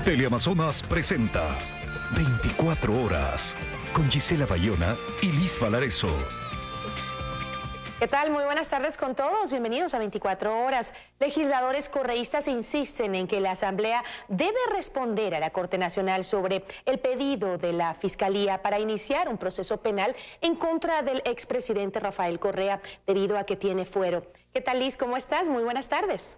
Teleamazonas presenta 24 horas con Gisela Bayona y Liz Valareso. ¿Qué tal? Muy buenas tardes con todos. Bienvenidos a 24 horas. Legisladores correístas insisten en que la Asamblea debe responder a la Corte Nacional sobre el pedido de la Fiscalía para iniciar un proceso penal en contra del expresidente Rafael Correa debido a que tiene fuero. ¿Qué tal, Liz? ¿Cómo estás? Muy buenas tardes.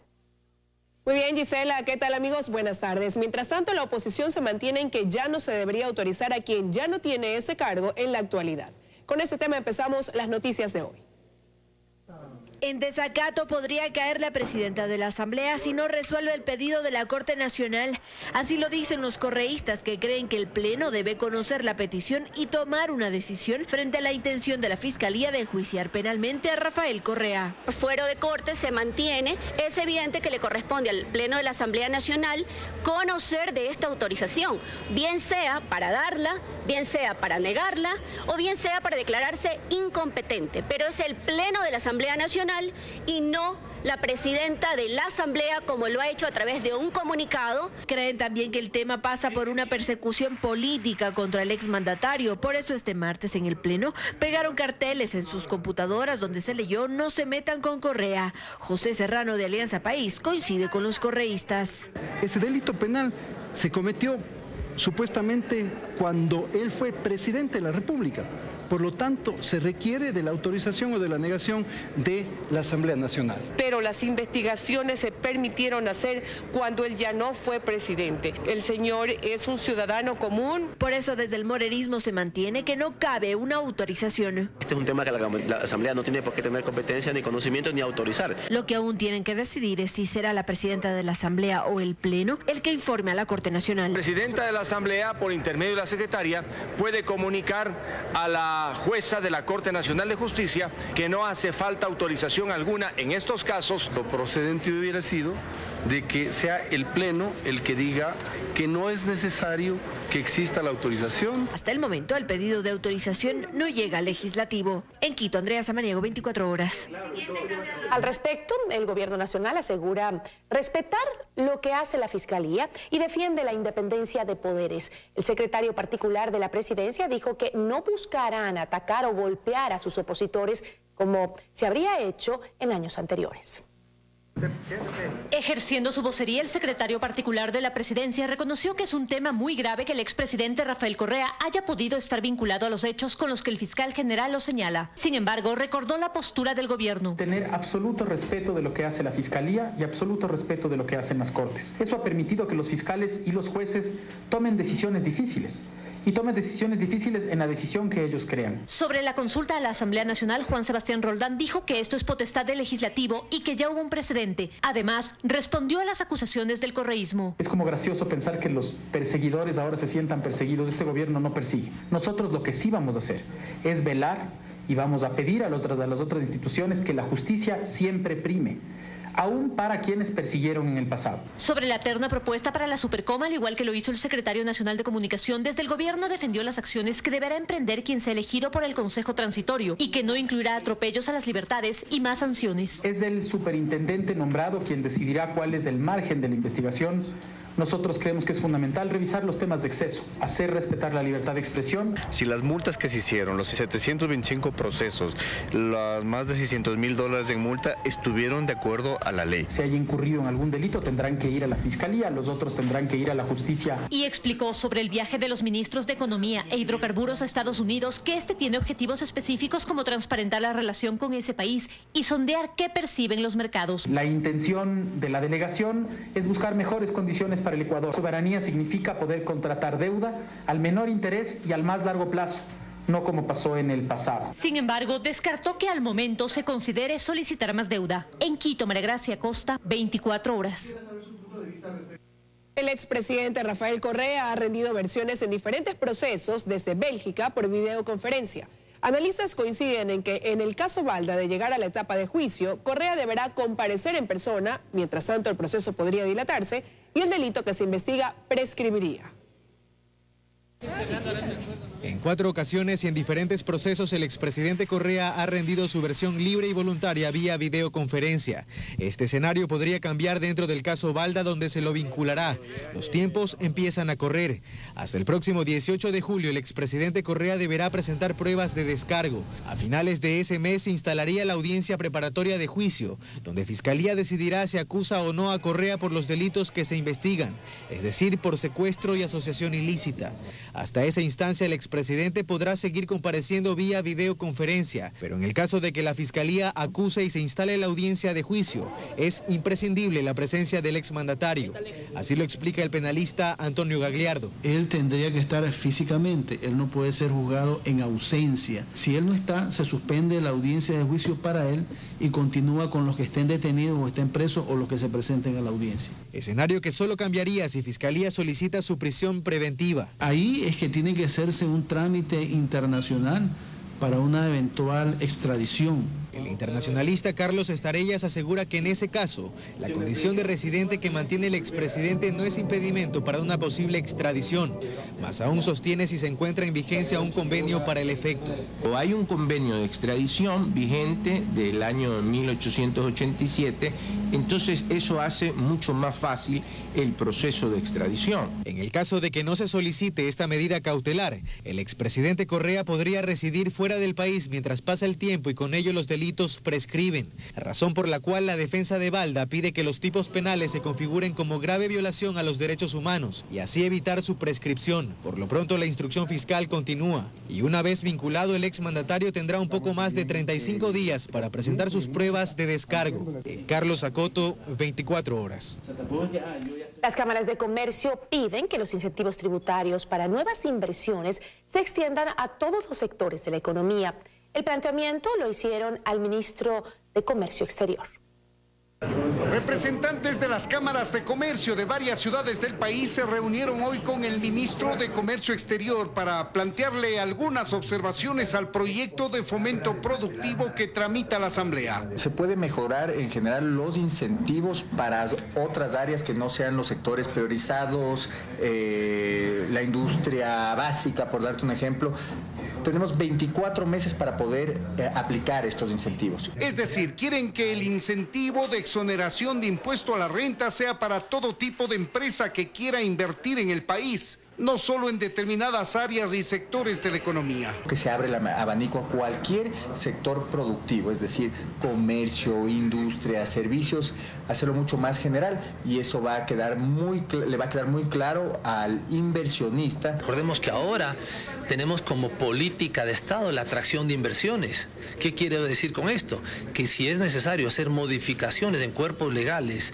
Muy bien, Gisela. ¿Qué tal, amigos? Buenas tardes. Mientras tanto, la oposición se mantiene en que ya no se debería autorizar a quien ya no tiene ese cargo en la actualidad. Con este tema empezamos las noticias de hoy. En desacato podría caer la presidenta de la Asamblea si no resuelve el pedido de la Corte Nacional. Así lo dicen los correístas, que creen que el Pleno debe conocer la petición y tomar una decisión frente a la intención de la Fiscalía de enjuiciar penalmente a Rafael Correa. Fuero de corte se mantiene. Es evidente que le corresponde al Pleno de la Asamblea Nacional conocer de esta autorización, bien sea para darla, bien sea para negarla o bien sea para declararse incompetente. Pero es el Pleno de la Asamblea Nacional y no la presidenta de la Asamblea, como lo ha hecho a través de un comunicado. Creen también que el tema pasa por una persecución política contra el exmandatario. Por eso este martes en el Pleno pegaron carteles en sus computadoras donde se leyó "No se metan con Correa". José Serrano de Alianza País coincide con los correístas. Ese delito penal se cometió supuestamente cuando él fue presidente de la República. Por lo tanto, se requiere de la autorización o de la negación de la Asamblea Nacional. Pero las investigaciones se permitieron hacer cuando él ya no fue presidente. El señor es un ciudadano común. Por eso desde el morenismo se mantiene que no cabe una autorización. Este es un tema que la Asamblea no tiene por qué tener competencia, ni conocimiento, ni autorizar. Lo que aún tienen que decidir es si será la presidenta de la Asamblea o el Pleno el que informe a la Corte Nacional. La presidenta de la Asamblea, por intermedio de la secretaria, puede comunicar a la jueza de la Corte Nacional de Justicia que no hace falta autorización alguna en estos casos. Lo procedente hubiera sido de que sea el Pleno el que diga que no es necesario que exista la autorización. Hasta el momento el pedido de autorización no llega al legislativo. En Quito, Andrea Samaniego, 24 horas. Al respecto, el gobierno nacional asegura respetar lo que hace la Fiscalía y defiende la independencia de poderes. El secretario particular de la presidencia dijo que no buscarán atacar o golpear a sus opositores como se habría hecho en años anteriores. Ejerciendo su vocería, el secretario particular de la presidencia reconoció que es un tema muy grave que el expresidente Rafael Correa haya podido estar vinculado a los hechos con los que el fiscal general lo señala. Sin embargo, recordó la postura del gobierno. Tener absoluto respeto de lo que hace la Fiscalía y absoluto respeto de lo que hacen las Cortes. Eso ha permitido que los fiscales y los jueces tomen decisiones difíciles. Y tomen decisiones difíciles en la decisión que ellos crean. Sobre la consulta a la Asamblea Nacional, Juan Sebastián Roldán dijo que esto es potestad del legislativo y que ya hubo un precedente. Además, respondió a las acusaciones del correísmo. Es como gracioso pensar que los perseguidores ahora se sientan perseguidos. Este gobierno no persigue. Nosotros lo que sí vamos a hacer es velar y vamos a pedir a las otras instituciones que la justicia siempre prime, aún para quienes persiguieron en el pasado. Sobre la terna propuesta para la Supercoma, al igual que lo hizo el secretario nacional de Comunicación, desde el gobierno defendió las acciones que deberá emprender quien sea elegido por el Consejo Transitorio y que no incluirá atropellos a las libertades y más sanciones. Es el superintendente nombrado quien decidirá cuál es el margen de la investigación. Nosotros creemos que es fundamental revisar los temas de exceso, hacer respetar la libertad de expresión. Si las multas que se hicieron, los 725 procesos, los más de $600,000 en multa, estuvieron de acuerdo a la ley. Si haya incurrido en algún delito, tendrán que ir a la Fiscalía, los otros tendrán que ir a la justicia. Y explicó sobre el viaje de los ministros de Economía e Hidrocarburos a Estados Unidos que este tiene objetivos específicos como transparentar la relación con ese país y sondear qué perciben los mercados. La intención de la delegación es buscar mejores condiciones para el Ecuador. Soberanía significa poder contratar deuda al menor interés y al más largo plazo, no como pasó en el pasado. Sin embargo, descartó que al momento se considere solicitar más deuda. En Quito, María Gracia Costa, 24 horas. El expresidente Rafael Correa ha rendido versiones en diferentes procesos desde Bélgica por videoconferencia. Analistas coinciden en que en el caso Balda de llegar a la etapa de juicio, Correa deberá comparecer en persona, mientras tanto el proceso podría dilatarse y el delito que se investiga prescribiría. En 4 ocasiones y en diferentes procesos, el expresidente Correa ha rendido su versión libre y voluntaria vía videoconferencia. Este escenario podría cambiar dentro del caso Balda, donde se lo vinculará. Los tiempos empiezan a correr. Hasta el próximo 18 de julio, el expresidente Correa deberá presentar pruebas de descargo. A finales de ese mes se instalaría la audiencia preparatoria de juicio, donde Fiscalía decidirá si acusa o no a Correa por los delitos que se investigan, es decir, por secuestro y asociación ilícita. Hasta esa instancia, el expresidente podrá seguir compareciendo vía videoconferencia, pero en el caso de que la Fiscalía acuse y se instale la audiencia de juicio, es imprescindible la presencia del exmandatario. Así lo explica el penalista Antonio Gagliardo. Él tendría que estar físicamente, él no puede ser juzgado en ausencia. Si él no está, se suspende la audiencia de juicio para él y continúa con los que estén detenidos o estén presos o los que se presenten a la audiencia. Escenario que solo cambiaría si Fiscalía solicita su prisión preventiva. Ahí es que tiene que hacerse un trámite internacional para una eventual extradición. El internacionalista Carlos Estarellas asegura que en ese caso, la condición de residente que mantiene el expresidente no es impedimento para una posible extradición, más aún sostiene si se encuentra en vigencia un convenio para el efecto. Hay un convenio de extradición vigente del año 1887, entonces eso hace mucho más fácil el proceso de extradición. En el caso de que no se solicite esta medida cautelar, el expresidente Correa podría residir fuera del país mientras pasa el tiempo y con ello los delitos prescriben, razón por la cual la defensa de Balda pide que los tipos penales se configuren como grave violación a los derechos humanos y así evitar su prescripción. Por lo pronto la instrucción fiscal continúa y una vez vinculado el exmandatario tendrá un poco más de 35 días para presentar sus pruebas de descargo. Carlos Acoto, 24 horas. Las cámaras de comercio piden que los incentivos tributarios para nuevas inversiones se extiendan a todos los sectores de la economía. El planteamiento lo hicieron al ministro de Comercio Exterior. Representantes de las cámaras de comercio de varias ciudades del país se reunieron hoy con el ministro de Comercio Exterior para plantearle algunas observaciones al proyecto de fomento productivo que tramita la Asamblea. Se puede mejorar en general los incentivos para otras áreas que no sean los sectores priorizados, la industria básica, por darte un ejemplo. Tenemos 24 meses para poder aplicar estos incentivos. Es decir, quieren que el incentivo de exoneración de impuesto a la renta sea para todo tipo de empresa que quiera invertir en el país, no solo en determinadas áreas y sectores de la economía. Que se abre el abanico a cualquier sector productivo, es decir, comercio, industria, servicios, hacerlo mucho más general y eso le va a quedar muy claro al inversionista. Recordemos que ahora tenemos como política de Estado la atracción de inversiones. ¿Qué quiero decir con esto? Que si es necesario hacer modificaciones en cuerpos legales,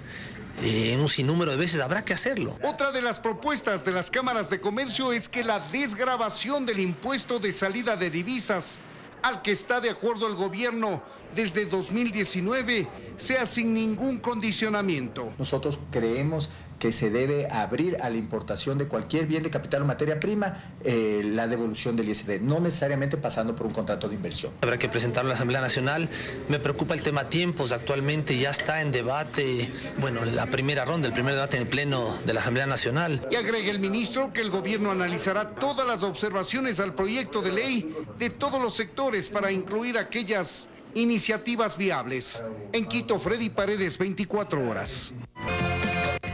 en un sinnúmero de veces habrá que hacerlo. Otra de las propuestas de las cámaras de comercio es que la desgravación del impuesto de salida de divisas, al que está de acuerdo el gobierno desde 2019, sea sin ningún condicionamiento. Nosotros creemos que se debe abrir a la importación de cualquier bien de capital o materia prima la devolución del ISD, no necesariamente pasando por un contrato de inversión. Habrá que presentarlo a la Asamblea Nacional. Me preocupa el tema tiempos. Actualmente ya está en debate, bueno, la primera ronda, el primer debate en el Pleno de la Asamblea Nacional. Y agrega el ministro que el gobierno analizará todas las observaciones al proyecto de ley de todos los sectores para incluir aquellas iniciativas viables. En Quito, Freddy Paredes, 24 horas.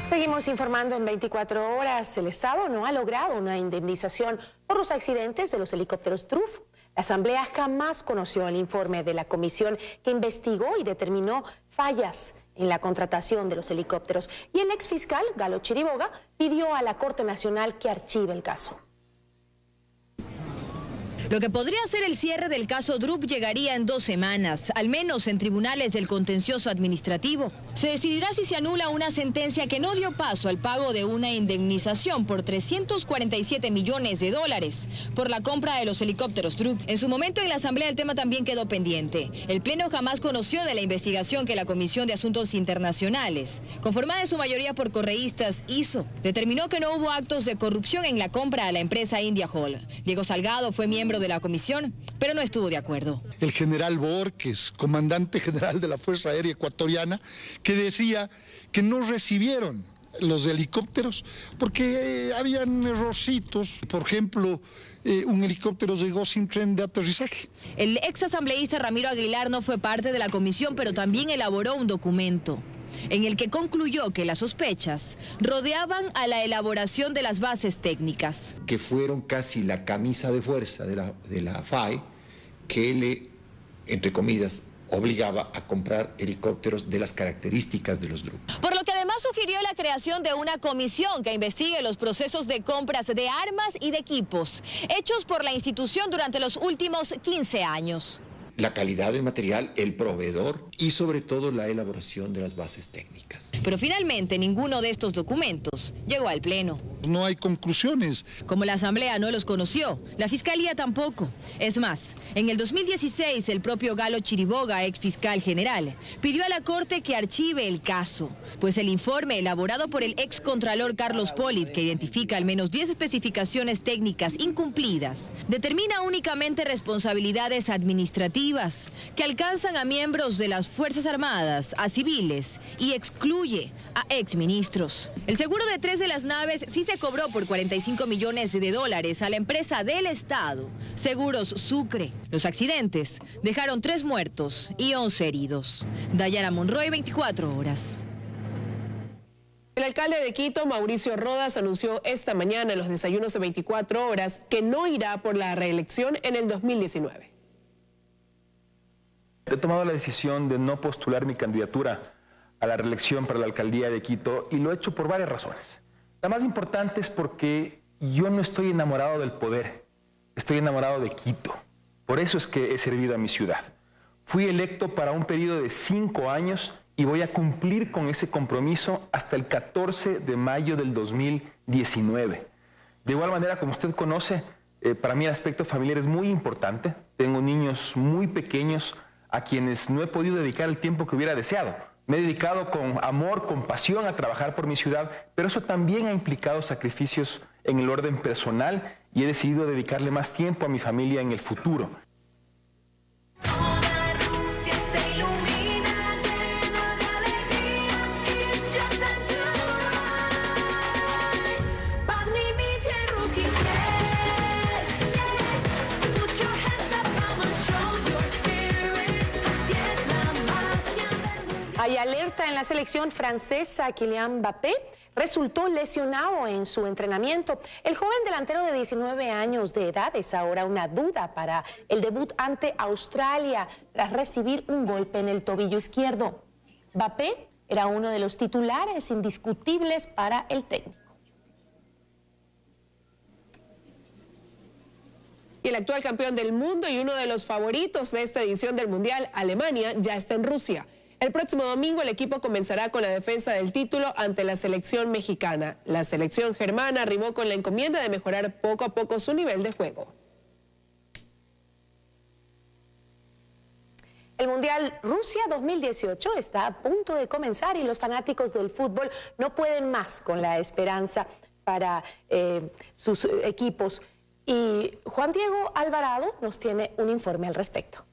Seguimos informando en 24 horas. El Estado no ha logrado una indemnización por los accidentes de los helicópteros TRUF. La Asamblea jamás conoció el informe de la comisión que investigó y determinó fallas en la contratación de los helicópteros. Y el exfiscal Galo Chiriboga pidió a la Corte Nacional que archive el caso. Lo que podría ser el cierre del caso Drup llegaría en 2 semanas, al menos en tribunales del contencioso administrativo. Se decidirá si se anula una sentencia que no dio paso al pago de una indemnización por $347 millones por la compra de los helicópteros Drup. En su momento en la Asamblea el tema también quedó pendiente. El Pleno jamás conoció de la investigación que la Comisión de Asuntos Internacionales, conformada en su mayoría por correístas, hizo. Determinó que no hubo actos de corrupción en la compra a la empresa India Hall. Diego Salgado fue miembro de la comisión, pero no estuvo de acuerdo. El general Borges, comandante general de la Fuerza Aérea Ecuatoriana, que decía que no recibieron los helicópteros, porque habían errorcitos. Por ejemplo, un helicóptero llegó sin tren de aterrizaje. El exasambleísta Ramiro Aguilar no fue parte de la comisión, pero también elaboró un documento en el que concluyó que las sospechas rodeaban a la elaboración de las bases técnicas. Que fueron casi la camisa de fuerza de la FAE que le, entre comillas, obligaba a comprar helicópteros de las características de los DRUP. Por lo que además sugirió la creación de una comisión que investigue los procesos de compras de armas y de equipos hechos por la institución durante los últimos 15 años. La calidad del material, el proveedor y sobre todo la elaboración de las bases técnicas. Pero finalmente ninguno de estos documentos llegó al Pleno. No hay conclusiones. Como la Asamblea no los conoció, la Fiscalía tampoco. Es más, en el 2016 el propio Galo Chiriboga, ex fiscal general, pidió a la Corte que archive el caso, pues el informe elaborado por el ex contralor Carlos Polit, que identifica al menos 10 especificaciones técnicas incumplidas, determina únicamente responsabilidades administrativas que alcanzan a miembros de las Fuerzas Armadas, a civiles y excluye a exministros. El seguro de 3 de las naves sí se cobró por $45 millones a la empresa del Estado, Seguros Sucre. Los accidentes dejaron 3 muertos y 11 heridos. Dayana Monroy, 24 horas. El alcalde de Quito, Mauricio Rodas, anunció esta mañana en los desayunos de 24 horas que no irá por la reelección en el 2019. He tomado la decisión de no postular mi candidatura a la reelección para la alcaldía de Quito y lo he hecho por varias razones. La más importante es porque yo no estoy enamorado del poder, estoy enamorado de Quito. Por eso es que he servido a mi ciudad. Fui electo para un periodo de 5 años y voy a cumplir con ese compromiso hasta el 14 de mayo del 2019. De igual manera, como usted conoce, para mí el aspecto familiar es muy importante. Tengo niños muy pequeños a quienes no he podido dedicar el tiempo que hubiera deseado. Me he dedicado con amor, con pasión a trabajar por mi ciudad, pero eso también ha implicado sacrificios en el orden personal y he decidido dedicarle más tiempo a mi familia en el futuro. Hay alerta en la selección francesa. Kylian Mbappé resultó lesionado en su entrenamiento. El joven delantero de 19 años de edad es ahora una duda para el debut ante Australia tras recibir un golpe en el tobillo izquierdo. Mbappé era uno de los titulares indiscutibles para el técnico. Y el actual campeón del mundo y uno de los favoritos de esta edición del Mundial, Alemania, ya está en Rusia. El próximo domingo el equipo comenzará con la defensa del título ante la selección mexicana. La selección germana arribó con la encomienda de mejorar poco a poco su nivel de juego. El Mundial Rusia 2018 está a punto de comenzar y los fanáticos del fútbol no pueden más con la esperanza para sus equipos. Y Juan Diego Alvarado nos tiene un informe al respecto.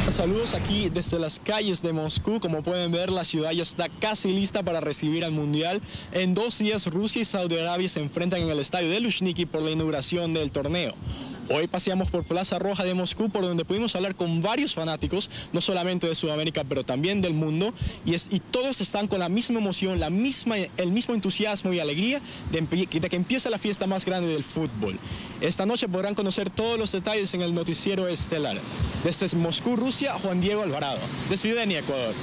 Saludos aquí desde las calles de Moscú. Como pueden ver, la ciudad ya está casi lista para recibir al Mundial. En 2 días, Rusia y Saudi Arabia se enfrentan en el estadio de Luzhniki por la inauguración del torneo. Hoy paseamos por Plaza Roja de Moscú, por donde pudimos hablar con varios fanáticos, no solamente de Sudamérica, pero también del mundo. Y todos están con la misma emoción, el mismo entusiasmo y alegría de que empieza la fiesta más grande del fútbol. Esta noche podrán conocer todos los detalles en el noticiero estelar. Desde Moscú, Rusia, Juan Diego Alvarado. Desde Ecuador.